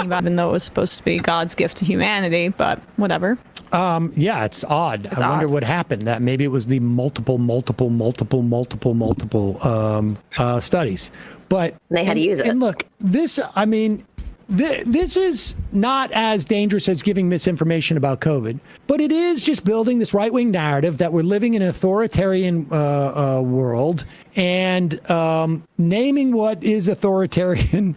about, even though it was supposed to be God's gift to humanity, but whatever. Yeah, it's odd. I wonder what happened. That maybe it was the multiple studies. But they had to use it. And look, this, I mean, this is not as dangerous as giving misinformation about COVID, but it is just building this right-wing narrative that we're living in an authoritarian world and naming what is authoritarian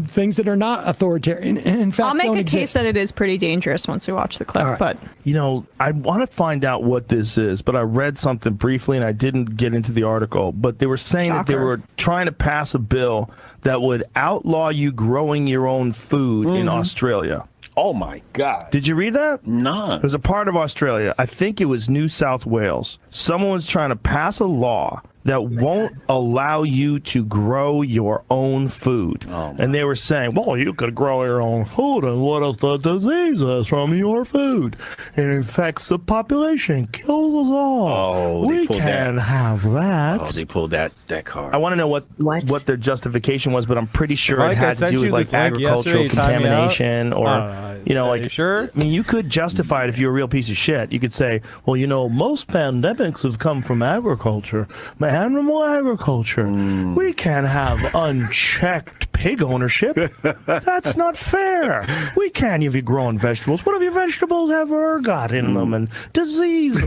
things that are not authoritarian. In fact, I'll make don't a exist. case that it is pretty dangerous once we watch the clip. All right. But You know, I want to find out what this is, but I read something briefly and I didn't get into the article. But they were saying that they were trying to pass a bill that would outlaw you growing your own food in Australia. Oh my God. Did you read that? No. It was a part of Australia. I think it was New South Wales. Someone was trying to pass a law that won't allow you to grow your own food. And they were saying, well, you could grow your own food, and what if the disease is from your food? It infects the population, kills us all. Oh, we can't have that. Oh, they pulled that card. I want to know what their justification was, but I'm pretty sure it had to do with like agricultural contamination or, you know, like, sure. I mean, you could justify it if you're a real piece of shit. You could say, well, you know, most pandemics have come from agriculture. Animal agriculture. We can't have unchecked pig ownership. That's not fair. We can't if you're growing vegetables. What if your vegetables have ergot in them and diseases?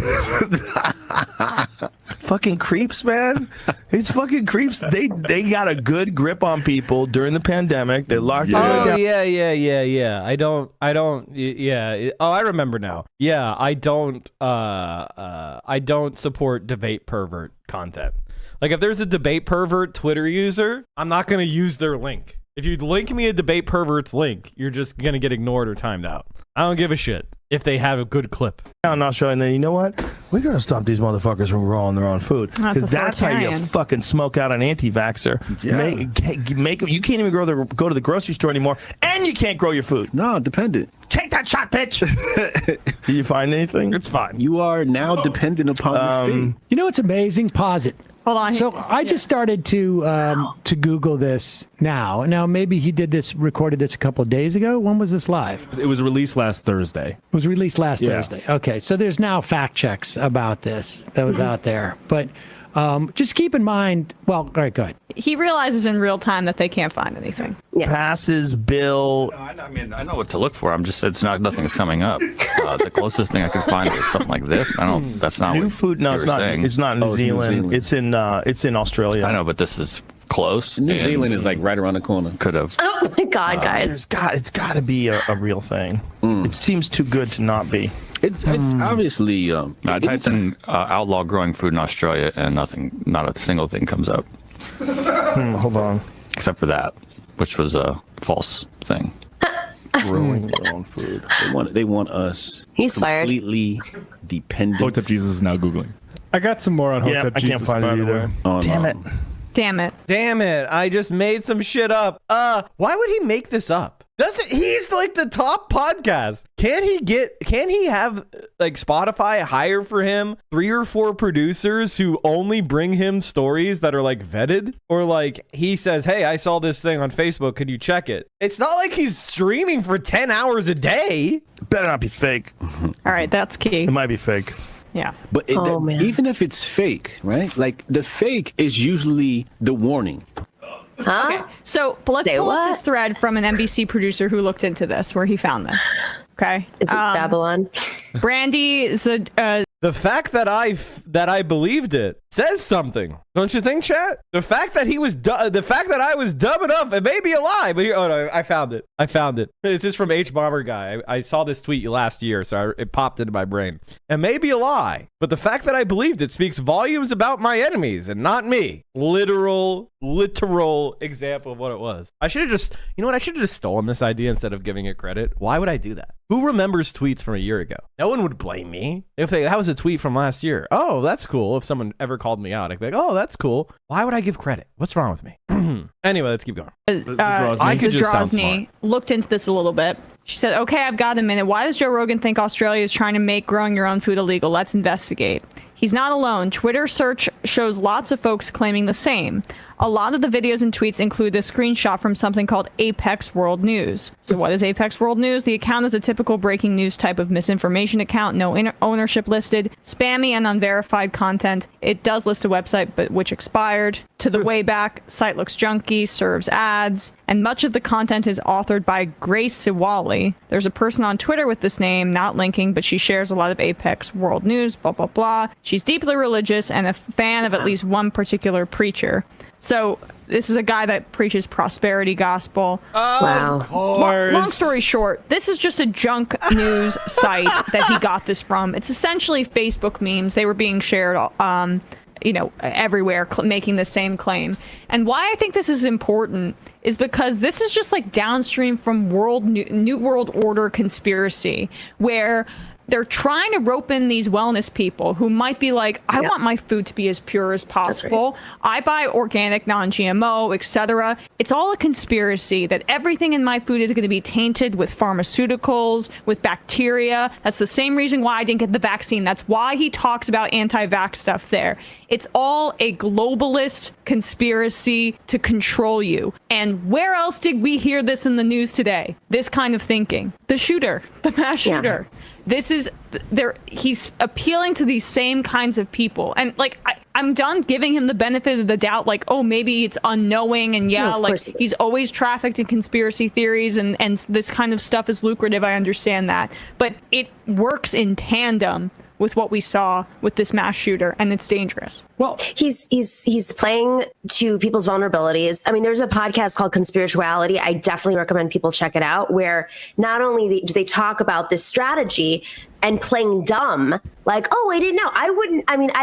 Fucking creeps, man. These fucking creeps. They got a good grip on people during the pandemic. They locked everyone down. Yeah. I don't. Yeah. Oh, I remember now. Yeah, I don't support debate pervert content. Like, if there's a debate pervert Twitter user, I'm not going to use their link. If you link me a debate pervert's link, you're just going to get ignored or timed out. I don't give a shit if they have a good clip. In Australia, and then, you know what? We got to stop these motherfuckers from growing their own food. Because that's how you fucking smoke out an anti-vaxxer. Yeah. You can't even go to the grocery store anymore, and you can't grow your food. No, dependent. Take that shot, bitch. Did you find anything? It's fine. You are now dependent upon the state. You know what's amazing? Pause it. Hold on. So I just started to Google this now. Now, maybe he recorded this a couple of days ago. When was this live? It was released last Thursday. It was released last Thursday. Okay, so there's now fact checks about this that was out there. But just keep in mind, well, all right, go ahead. he realizes in real time that they can't find anything. Passes bill. I mean, I know what to look for. I'm just, nothing's coming up. The closest thing I could find is something like this. That's not new what food. No, it's not. saying. It's not in New Zealand. It's in Australia. I know, but this is close. New Zealand is like right around the corner. Could have. Oh my God, guys! It's got to be a real thing. It seems too good to not be. It's obviously. I typed in outlaw growing food in Australia, and not a single thing comes up. Hold on. Except for that, which was a false thing. Growing their own food. They want us. He's completely dependent. Hooked Up Jesus is now Googling. I got some more on Hooked Up Jesus. I can't find it either. Oh, Damn it. Damn it. I just made some shit up. Why would he make this up? He's like the top podcast. Can he have like Spotify hire for him 3 or 4 producers who only bring him stories that are like vetted? Or like he says, hey, I saw this thing on Facebook. Could you check it? It's not like he's streaming for 10 hours a day. Better not be fake. All right, that's key. It might be fake. Yeah. But even if it's fake, right? Like the fake is usually the warning. Huh? Okay, so let's pull up this thread from an NBC producer who looked into this, where he found this. Okay. Is it Babylon? Brandy, the fact that I believed it says something, don't you think, chat? The fact that I was dumb enough, it may be a lie, but I found it. It's just from H Bomber Guy. I saw this tweet last year, so it popped into my brain. It may be a lie, but the fact that I believed it speaks volumes about my enemies and not me. Literal example of what it was. I should have just stolen this idea instead of giving it credit. Why would I do that? Who remembers tweets from a year ago? No one would blame me. If that was a tweet from last year. Oh, that's cool. If someone ever called me out, I'd be like, oh, that's cool. Why would I give credit? What's wrong with me? Anyway, let's keep going. I could just sound smart. Looked into this a little bit. She said, okay, I've got a minute. Why does Joe Rogan think Australia is trying to make growing your own food illegal? Let's investigate. He's not alone. Twitter search shows lots of folks claiming the same. A lot of the videos and tweets include a screenshot from something called Apex World News. So what is Apex World News? The account is a typical breaking news type of misinformation account, no ownership listed, spammy and unverified content. It does list a website, but which expired. To the way back, site looks junky, serves ads, and much of the content is authored by Grace Siwali. There's a person on Twitter with this name, not linking, but she shares a lot of Apex World News, blah, blah, blah. She's deeply religious and a fan of at least one particular preacher. So this is a guy that preaches prosperity gospel. Wow. Of course. Long story short, this is just a junk news site that he got this from. It's essentially Facebook memes. They were being shared everywhere, making the same claim. And why I think this is important is because this is just like downstream from New World Order conspiracy, where they're trying to rope in these wellness people who might be like, I want my food to be as pure as possible. Right. I buy organic, non-GMO, etc. It's all a conspiracy that everything in my food is going to be tainted with pharmaceuticals, with bacteria. That's the same reason why I didn't get the vaccine. That's why he talks about anti-vax stuff there. It's all a globalist conspiracy to control you. And where else did we hear this in the news today? This kind of thinking. The shooter, the mass shooter. This is he's appealing to these same kinds of people. And like, I'm done giving him the benefit of the doubt. Like, oh, maybe it's unknowing. And he's always trafficked in conspiracy theories and this kind of stuff is lucrative. I understand that. But it works in tandem with what we saw with this mass shooter, and it's dangerous. Well, he's playing to people's vulnerabilities. I mean, there's a podcast called Conspirituality. I definitely recommend people check it out, where not only do they talk about this strategy and playing dumb, like, oh, I didn't know. I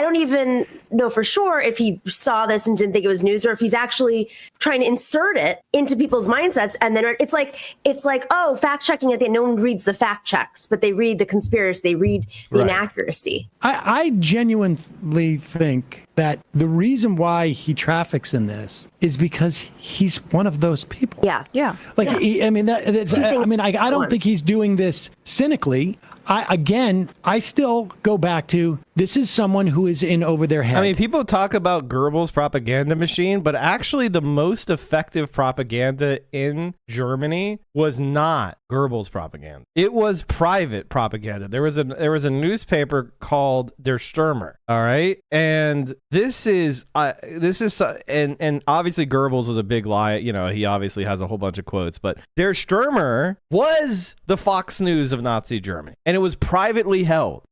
don't even know for sure if he saw this and didn't think it was news, or if he's actually trying to insert it into people's mindsets. And then it's like, oh, fact checking at the end. No one reads the fact checks, but they read the conspiracy, they read the inaccuracy. I genuinely think that the reason why he traffics in this is because he's one of those people. Yeah. Like, I don't think he's doing this cynically. I still go back to, this is someone who is in over their head. I mean, people talk about Goebbels' propaganda machine, but actually the most effective propaganda in Germany was not Goebbels' propaganda. It was private propaganda. There was a newspaper called Der Stürmer, all right? And this is and obviously Goebbels was a big lie. You know, he obviously has a whole bunch of quotes, but Der Stürmer was the Fox News of Nazi Germany. And it was privately held.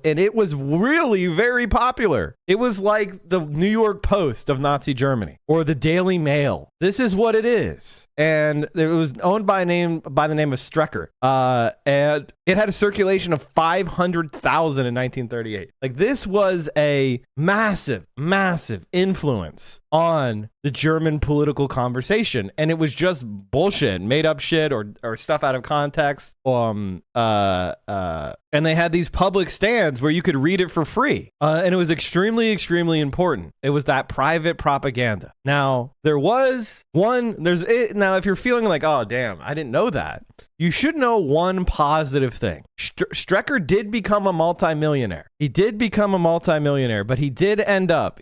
And it was really very popular. It was like the New York Post of Nazi Germany or the Daily Mail. This is what it is. And it was owned by the name of Strecker. And it had a circulation of 500,000 in 1938. Like, this was a massive, massive influence on the German political conversation. And it was just bullshit, made up shit or stuff out of context. And they had these public stands where you could read it for free. And it was extremely, extremely important. It was that private propaganda. Now, now, if you're feeling like, oh, damn, I didn't know that, you should know one positive thing. Strecker did become a multimillionaire. But he did end up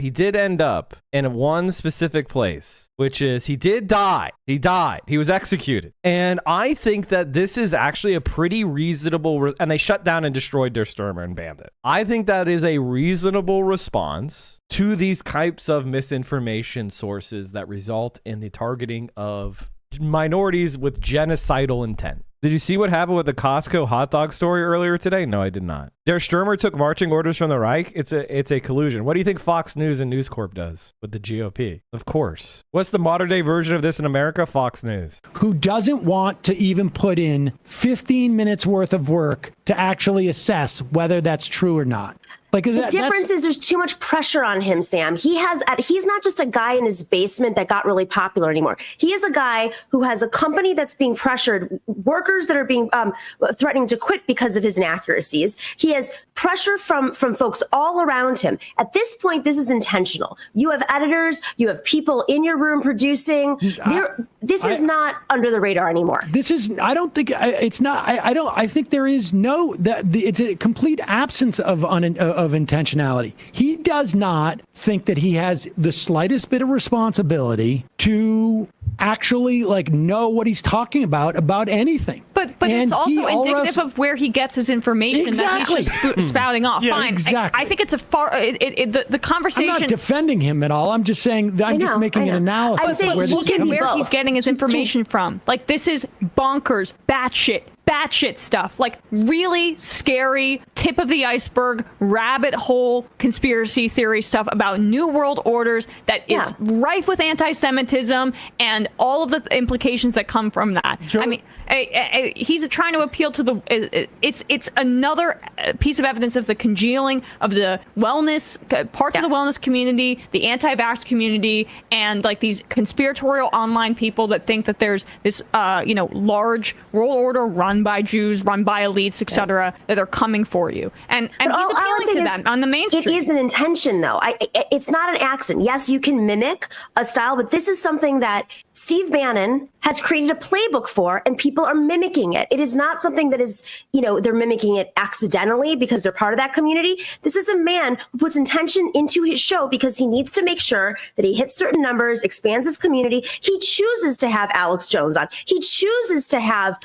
in one specific place, which is he did die. He died. He was executed. And I think that this is actually a pretty reasonable, and they shut down and destroyed Der Stürmer and banned it. I think that is a reasonable response to these types of misinformation sources that result in the targeting of minorities with genocidal intent. Did you see what happened with the Costco hot dog story earlier today? No, I did not. Der Stürmer took marching orders from the Reich. It's a collusion. What do you think Fox News and News Corp does with the GOP? Of course. What's the modern day version of this in America? Fox News. Who doesn't want to even put in 15 minutes worth of work to actually assess whether that's true or not. Like, the difference is there's too much pressure on him, Sam. He's not just a guy in his basement that got really popular anymore. He is a guy who has a company that's being pressured, workers that are being threatening to quit because of his inaccuracies. He has pressure from folks all around him. At this point, this is intentional. You have editors, you have people in your room producing. This is not under the radar anymore. This is, I don't think it's not. I think there is it's a complete absence of of intentionality. He does not think that he has the slightest bit of responsibility to actually like know what he's talking about anything. But it's also indicative of where he gets his information that he's just spouting off. Yeah, Fine. exactly. I think it's a the conversation. I'm not defending him at all. I'm just saying that I'm just making an analysis of where this is coming where from. he's getting his information from. Like, this is bonkers, batshit stuff. Like, really scary, tip of the iceberg, rabbit hole conspiracy theory stuff about new world orders that is rife with anti-Semitism and all of the implications that come from that. I mean, he's trying to appeal to the. It's another piece of evidence of the congealing of the wellness parts of the wellness community, the anti-vax community, and like these conspiratorial online people that think that there's this large world order run by Jews, run by elites, etc., that are coming for you. And he's appealing to them on the mainstream. It is an intention, though. It's not an accident. Yes, you can mimic a style, but this is something that Steve Bannon has created a playbook for, and people are mimicking it. It is not something that is, they're mimicking it accidentally because they're part of that community. This is a man who puts intention into his show because he needs to make sure that he hits certain numbers, expands his community. He chooses to have Alex Jones on. He chooses to have,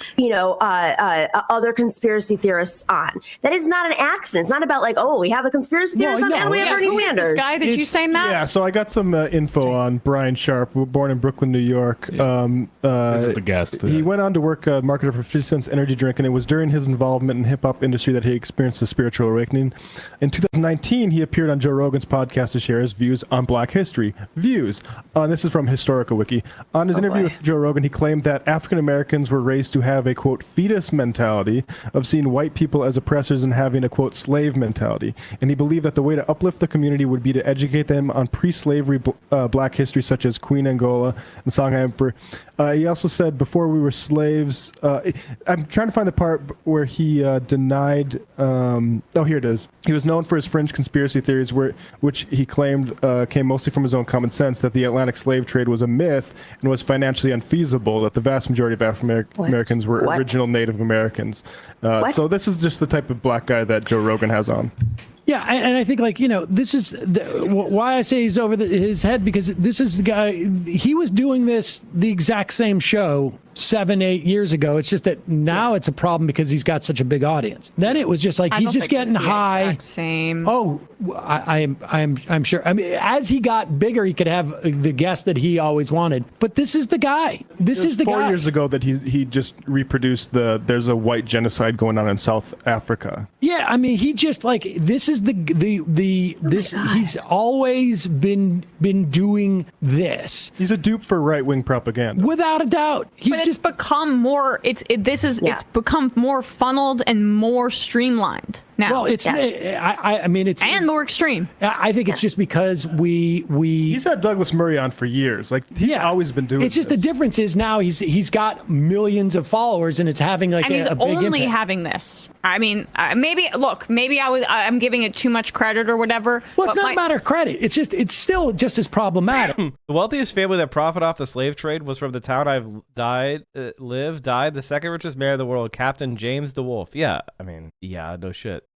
other conspiracy theorists on. That is not an accident. It's not about like, we have a conspiracy theorist on and we have Bernie Sanders. This guy that you say, Matt? Yeah, so I got some info on Brian Sharp, born in Brooklyn, New York. This is the guest. He went on to work marketer for 50 Cent's energy drink, and it was during his involvement in the hip-hop industry that he experienced a spiritual awakening. In 2019, he appeared on Joe Rogan's podcast to share his views on Black history. This is from Historica Wiki. On his interview with Joe Rogan, he claimed that African Americans were raised to have a, quote, fetus mentality of seeing white people as oppressors and having a, quote, slave mentality. And he believed that the way to uplift the community would be to educate them on pre-slavery Black history, such as Queen Angola and Songhai Emperor. He also said, before we were slaves, I'm trying to find the part where he denied, here it is. He was known for his fringe conspiracy theories, which he claimed came mostly from his own common sense, that the Atlantic slave trade was a myth and was financially unfeasible, that the vast majority of African Americans were original Native Americans. So this is just the type of black guy that Joe Rogan has on. Yeah, and I think, this is why I say he's over his head, because this is the guy, he was doing the exact same show 7-8 years ago. It's just that now it's a problem because he's got such a big audience. Then it was just like he's just getting high. Same. Oh, I'm sure. I mean, as he got bigger, he could have the guest that he always wanted. But this is the guy. This is the guy. 4 years ago that he just reproduced there's a white genocide going on in South Africa. Yeah, I mean, he just this is he's always been doing this. He's a dupe for right-wing propaganda. Without a doubt. It's become more. It's become more funneled and more streamlined now. Well, it's. I mean, it's and more extreme. I think it's just because we. He's had Douglas Murray on for years. Like he's always been doing. It's just the difference is now he's got millions of followers and it's having and he's a big only impact. having this. I mean, maybe I'm giving it too much credit or whatever. Well, it's not a matter of credit. It's still just as problematic. The wealthiest family that profited off the slave trade was from the town I've died. The second richest mayor of the world, Captain James DeWolf. Yeah, I mean, no shit.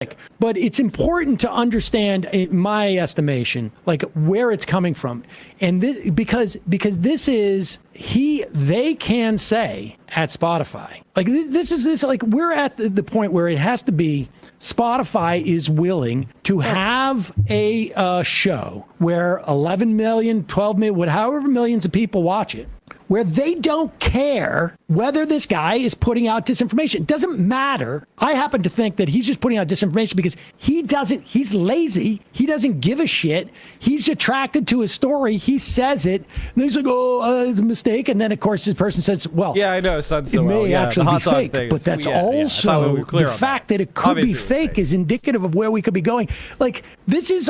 But it's important to understand, in my estimation, where it's coming from, and because this is they can say at Spotify, we're at the point where it has to be. Spotify is willing to have a show where 11 million, 12 million, however millions of people watch it, where they don't care whether this guy is putting out disinformation. It doesn't matter. I happen to think that he's just putting out disinformation because he's lazy. He doesn't give a shit. He's attracted to a story. He says it. And he's like, it's a mistake. And then, of course, this person says, well, yeah, I know. It may actually be fake. But that's also the fact that it could be fake is indicative of where we could be going. This is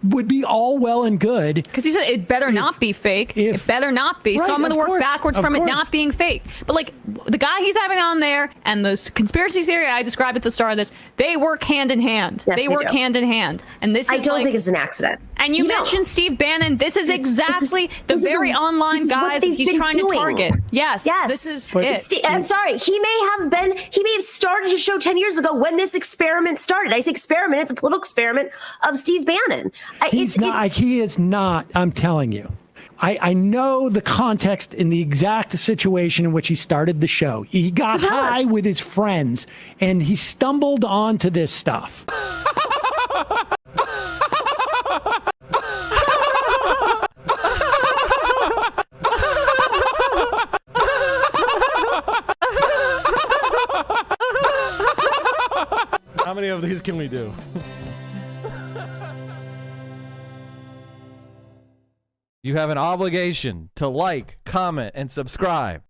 would be all well and good. Because he said it better not be fake. It better not be. So I'm going to work work backwards of from it course. not being fake. But like the guy he's having on there and the conspiracy theory I described at the start of this, they work hand in hand. Yes, they they work do. hand in hand. And this I is don't like, think it's an accident. and you know, mentioned Steve Bannon. This is exactly the this is very a- online this is what guys that they've he's been trying to doing. target. Yes, Yes. this is But- it. I'm sorry. He may have started his show 10 years ago when this experiment started. I say experiment. It's a political experiment of Steve Bannon. He is not. I'm telling you. I know the context in the exact situation in which he started the show. He got Tell us. high with his friends and he stumbled onto this stuff. How many of these can we do? You have an obligation to like, comment, and subscribe.